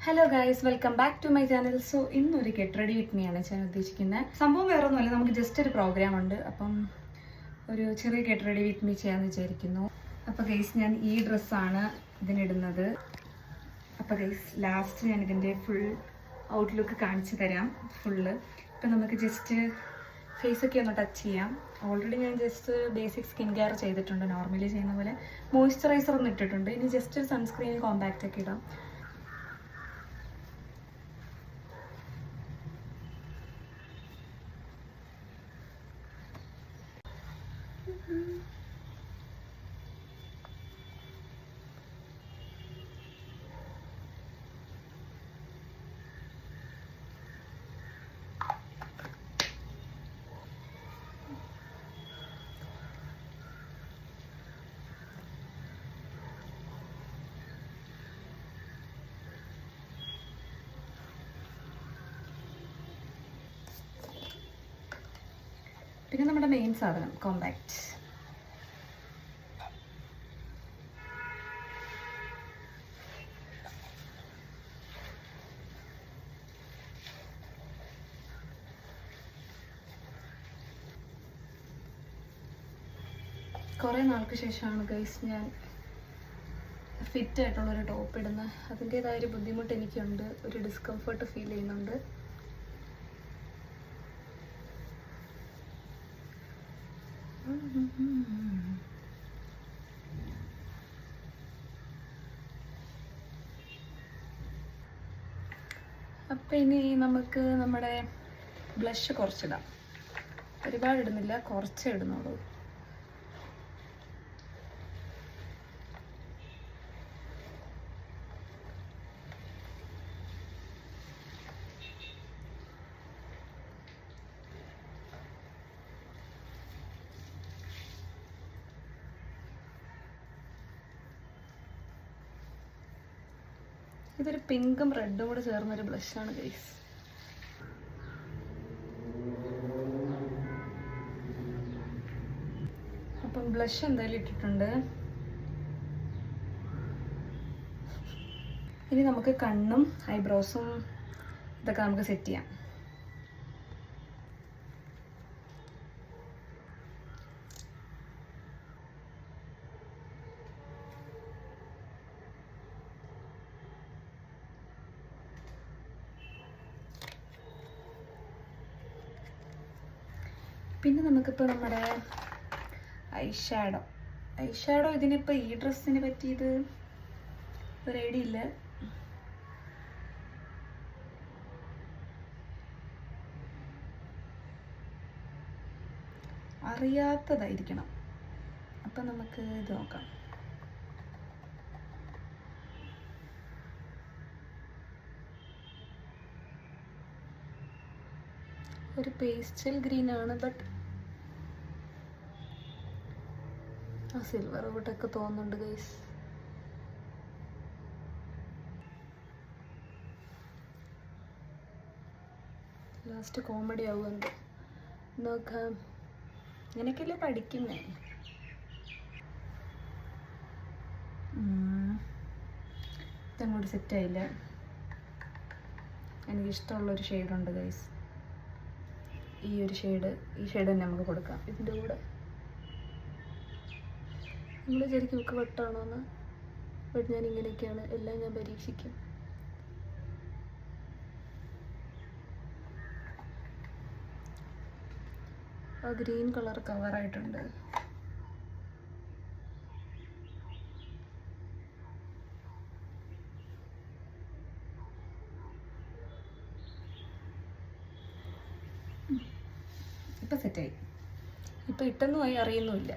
Hello guys, welcome back to my channel. So ഇന്നൊരു get ready with me ആണ് ഞാൻ ഉദ്ദേശിക്കുന്നത്. സംഭവം വേറെ ഒന്നുമല്ല, നമുക്ക് ജസ്റ്റ് ഒരു പ്രോഗ്രാം ഉണ്ട്. അപ്പം ഒരു ചെറിയ ഗെറ്റ് റെഡി വിത്ത് മീ ചെയ്യാമെന്ന് വിചാരിക്കുന്നു. അപ്പോൾ ഗൈസ്, ഞാൻ ഈ ഡ്രസ്സാണ് ഇതിനിടുന്നത്. അപ്പോൾ ഗൈസ്, ലാസ്റ്റ് ഞാൻ ഇതിൻ്റെ ഫുൾ ഔട്ട്ലുക്ക് കാണിച്ചു തരാം. ഫുള്ള് ഇപ്പം നമുക്ക് ജസ്റ്റ് ഫേസൊക്കെ ഒന്ന് ടച്ച് ചെയ്യാം. ഓൾറെഡി ഞാൻ ജസ്റ്റ് ബേസിക് സ്കിൻ കെയർ ചെയ്തിട്ടുണ്ട്, നോർമലി ചെയ്യുന്ന പോലെ. മോയ്സ്ചറൈസർ ഒന്ന് ഇട്ടിട്ടുണ്ട്. ഇനി ജസ്റ്റ് ഒരു സൺസ്ക്രീൻ കോമ്പാക്റ്റ് ഒക്കെ ഇടാം. പിന്നെ നമ്മുടെ മെയിൻ സാധനം കോമ്പാക്റ്റ്. കുറേ നാൾക്ക് ശേഷമാണ് ഗൈസ് ഞാൻ ഫിറ്റ് ആയിട്ടുള്ളൊരു ടോപ്പ് ഇടുന്നത്. അതിൻ്റേതായൊരു ബുദ്ധിമുട്ട് എനിക്കുണ്ട്, ഒരു ഡിസ്കംഫർട്ട് ഫീൽ ചെയ്യുന്നുണ്ട്. അപ്പം ഇനി നമുക്ക് നമ്മുടെ ബ്ലഷ് കുറച്ചിടാം. ഒരുപാട് ഇടുന്നില്ല, കുറച്ചേ ഇടുന്നുള്ളൂ. ഇതൊരു പിങ്കും റെഡും കൂടെ ചേർന്നൊരു ബ്ലഷാണ് ഗൈസ്. അപ്പം ബ്ലഷ് എന്തായാലും ഇട്ടിട്ടുണ്ട്. ഇനി നമുക്ക് കണ്ണും ഐബ്രോസും ഇതൊക്കെ നമുക്ക് സെറ്റ് ചെയ്യാം. പിന്നെ നമുക്കിപ്പോൾ നമ്മുടെ ഐഷാഡോ ഇതിനിപ്പോൾ ഈ ഡ്രസ്സിന് പറ്റിയത് ഒരു ഐഡിയ ഇല്ല. അറിയാത്തതായിരിക്കണം. അപ്പം നമുക്ക് ഇത് നോക്കാം. ഒരു പേസ്റ്റൽ ഗ്രീൻ ആണ്, ബട്ട് ആ സിൽവർ കൂട്ടൊക്കെ തോന്നുന്നുണ്ട് ഗൈസ്. ലാസ്റ്റ് കോമഡി ആവുന്നുണ്ട്. നോക്കാം, ഇങ്ങനെയൊക്കെയല്ലേ പഠിക്കുന്നേ. ഇതങ്ങോട്ട് സെറ്റായില്ല. എനിക്കിഷ്ടമുള്ളൊരു ഷെയ്ഡുണ്ട് ഗൈസ്, ഈ ഒരു ഷെയ്ഡ്. ഈ ഷെയ്ഡ് തന്നെ നമുക്ക് കൊടുക്കാം ഇതിൻ്റെ കൂടെ. നിങ്ങൾ ശരിക്കും ഒക്കെ വട്ടാണോന്ന്, ബട്ട് ഞാൻ ഇങ്ങനെയൊക്കെയാണ് എല്ലാം ഞാൻ പരീക്ഷിക്കും. ആ ഗ്രീൻ കളർ കവറായിട്ടുണ്ട്. ഇപ്പം സെറ്റായി. ഇപ്പം ഇട്ടെന്നും ആയി അറിയുന്നുമില്ല.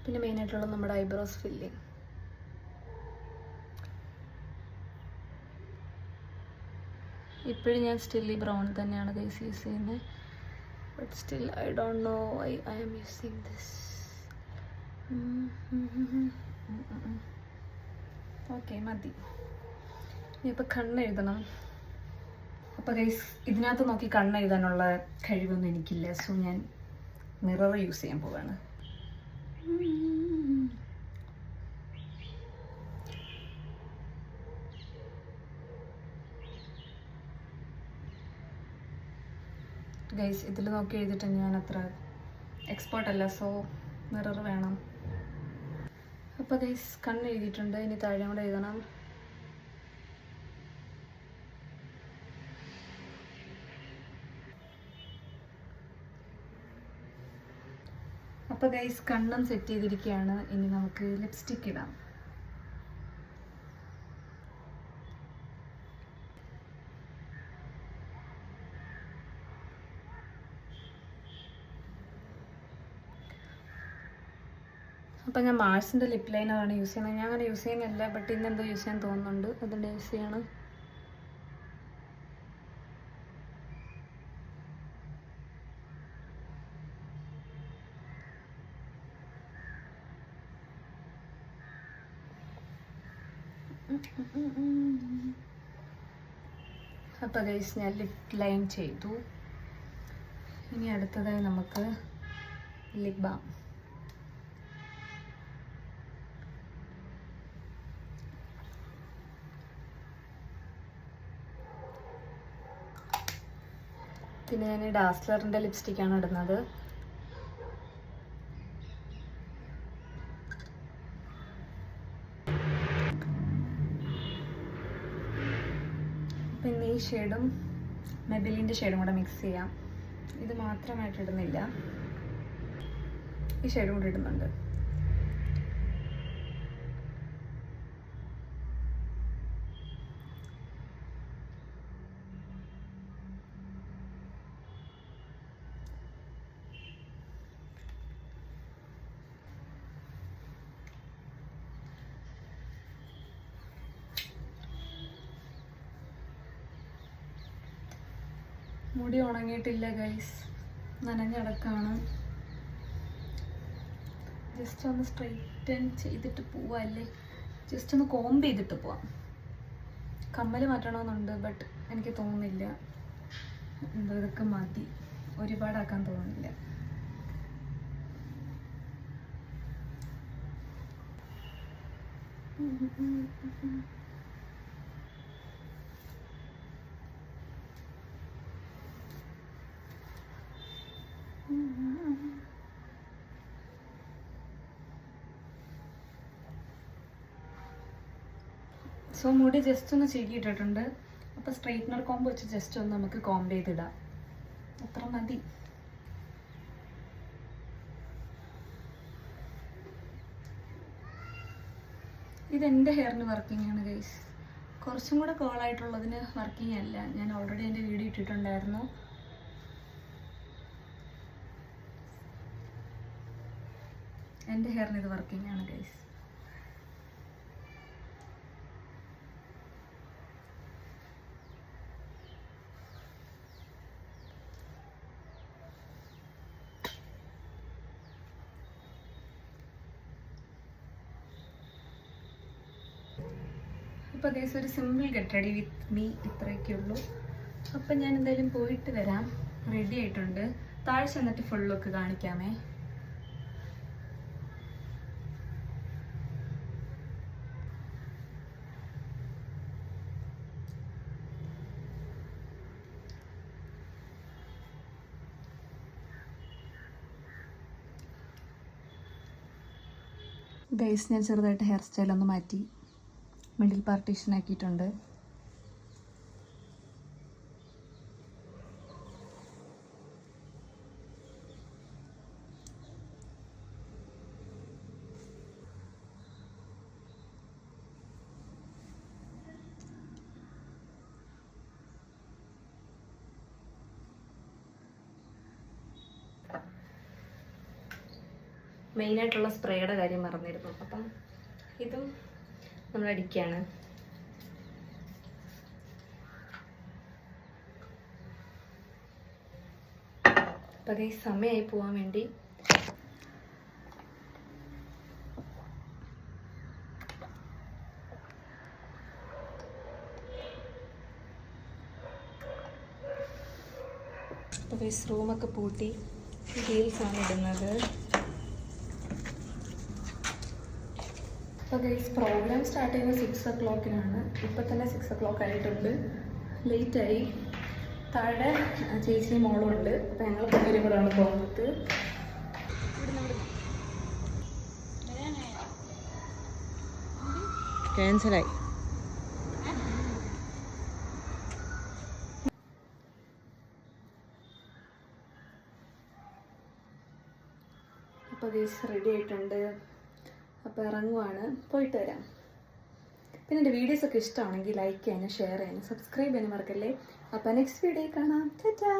പിന്നെ മെയിനായിട്ടുള്ള നമ്മുടെ ഐബ്രോസ് ഫില്ലിങ്. ഇപ്പോഴും ഞാൻ സ്റ്റിൽ ഈ ബ്രൗൺ തന്നെയാണ് ഗൈസ് യൂസ് ചെയ്യുന്നത്. But still I don't know why I am using this. Okay, മതി. ഇനിയിപ്പോൾ കണ്ണെഴുതണം. അപ്പോൾ ഗൈസ്, ഇതിനകത്ത് നോക്കി കണ്ണെഴുതാനുള്ള കഴിവൊന്നും എനിക്കില്ല. സോ ഞാൻ മിറർ യൂസ് ചെയ്യാൻ പോവാണ്. ഗൈസ് ഇതിൽ നോക്കി എഴുതിയിട്ട് ഞാൻ അത്ര എക്സ്പേർട്ടല്ല, സോ മിറർ വേണം. അപ്പോൾ ഗൈസ് കണ്ണ് എഴുതിയിട്ടുണ്ട്, ഇനി താഴെ കൂടെ എഴുതണം. അപ്പോൾ ഗൈസ് കണ്ണും സെറ്റ് ചെയ്തിരിക്കുകയാണ്. ഇനി നമുക്ക് ലിപ്സ്റ്റിക് ഇടാം. അപ്പം ഞാൻ മാർസിൻ്റെ ലിപ് ലൈനറാണ് യൂസ് ചെയ്യുന്നത്. ഞാൻ അങ്ങനെ യൂസ് ചെയ്യുന്നില്ല, ബട്ട് ഇന്നെന്തോ യൂസ് ചെയ്യാൻ തോന്നുന്നുണ്ട്, അതുകൊണ്ട് യൂസ് ചെയ്യണം. അപ്പോൾ ഗൈസ് ഞാൻ ലിപ് ലൈൻ ചെയ്തു. ഇനി അടുത്തതായി നമുക്ക് ലിപ് ബാം. പിന്നെ ഞാൻ ഡാസ്ലറിൻ്റെ ലിപ്സ്റ്റിക്കാണ് ഇടുന്നത്. പിന്നെ ഈ ഷെയ്ഡും മെബിലിൻ്റെ ഷെയ്ഡും കൂടെ മിക്സ് ചെയ്യാം. ഇത് മാത്രമായിട്ട് ഇടുന്നില്ല, ഈ ഷെയ്ഡും കൂടെ ഇടുന്നുണ്ട്. മുടി ഉണങ്ങിയിട്ടില്ല ഗൈസ്, നനഞ്ഞടക്കാണ്. ജസ്റ്റ് ഒന്ന് സ്ട്രെയിറ്റൻ ചെയ്തിട്ട് പോവാല്ലേ, ജസ്റ്റ് ഒന്ന് കോംബ് ചെയ്തിട്ട് പോവാം. കമ്മൽ മാറ്റണമെന്നുണ്ട്, ബട്ട് എനിക്ക് തോന്നുന്നില്ല, എന്തോ ഇതൊക്കെ മതി, ഒരുപാടാക്കാൻ തോന്നുന്നില്ല. സോ മുടി ജസ്റ്റ് ഒന്ന് ചീകിയിട്ടിട്ടുണ്ട്. അപ്പോൾ സ്ട്രെയിറ്റ്നർ കോംബ് വെച്ച് ജസ്റ്റ് ഒന്ന് നമുക്ക് കോംബ് ചെയ്തിടാം, അത്ര മതി. ഇതെൻ്റെ ഹെയറിന് വർക്കിംഗ് ആണ് ഗൈസ്. കുറച്ചും കൂടെ കോളായിട്ടുള്ളതിന് വർക്കിംഗ് അല്ല. ഞാൻ ഓൾറെഡി എൻ്റെ വീഡിയോ ഇട്ടിട്ടുണ്ടായിരുന്നു. എൻ്റെ ഹെയറിന് ഇത് വർക്കിംഗ് ആണ് ഗൈസ്. അപ്പോൾ ഗൈസ് ഒരു simple get ready with me ഇത്രയൊക്കെ ഉള്ളൂ. അപ്പം ഞാൻ എന്തായാലും പോയിട്ട് വരാം. റെഡി ആയിട്ടുണ്ട്. താഴെ ചെന്നിട്ട് ഫുൾ ലുക്ക് കാണിക്കാമേ. ഗൈസ് ഞാൻ ചെറുതായിട്ട് ഹെയർ സ്റ്റൈലൊന്ന് മാറ്റി, മിഡിൽ പാർട്ടീഷൻ ആക്കിയിട്ടുണ്ട്. മെയിനായിട്ടുള്ള സ്പ്രേയുടെ കാര്യം മറന്നിരുന്നു, അപ്പം ഇതും നമ്മൾ അടിക്കുകയാണ്. അപ്പം അതേ സമയമായി പോകാൻ വേണ്ടി അപ്പോൾ ഈ റൂമൊക്കെ പൂട്ടി ഹീൽസാണ് ഇടുന്നത്. അപ്പോൾ ഗൈസ് പ്രോഗ്രാം സ്റ്റാർട്ട് ചെയ്യുന്നത് 6 o'clock. ഇപ്പോൾ തന്നെ 6 o'clock ആയിട്ടുണ്ട്, ലേറ്റായി. താഴെ ചേച്ചിയും മോളും ഉണ്ട്. അപ്പം ഞങ്ങൾ പിള്ളേരും കൂടെയാണ് പോകുന്നത്. ക്യാൻസലായി. അപ്പോൾ ഗൈസ് റെഡി ആയിട്ടുണ്ട്. അപ്പോൾ ഇറങ്ങുവാണ്. പോയിട്ട് വരാം. പിന്നെ എൻ്റെ വീഡിയോസൊക്കെ ഇഷ്ടമാണെങ്കിൽ ലൈക്ക് ചെയ്യാനും ഷെയർ ചെയ്യാനും സബ്സ്ക്രൈബ് ചെയ്യാനും മറക്കല്ലേ. അപ്പോൾ നെക്സ്റ്റ് വീഡിയോ കാണാം. ടാറ്റാ.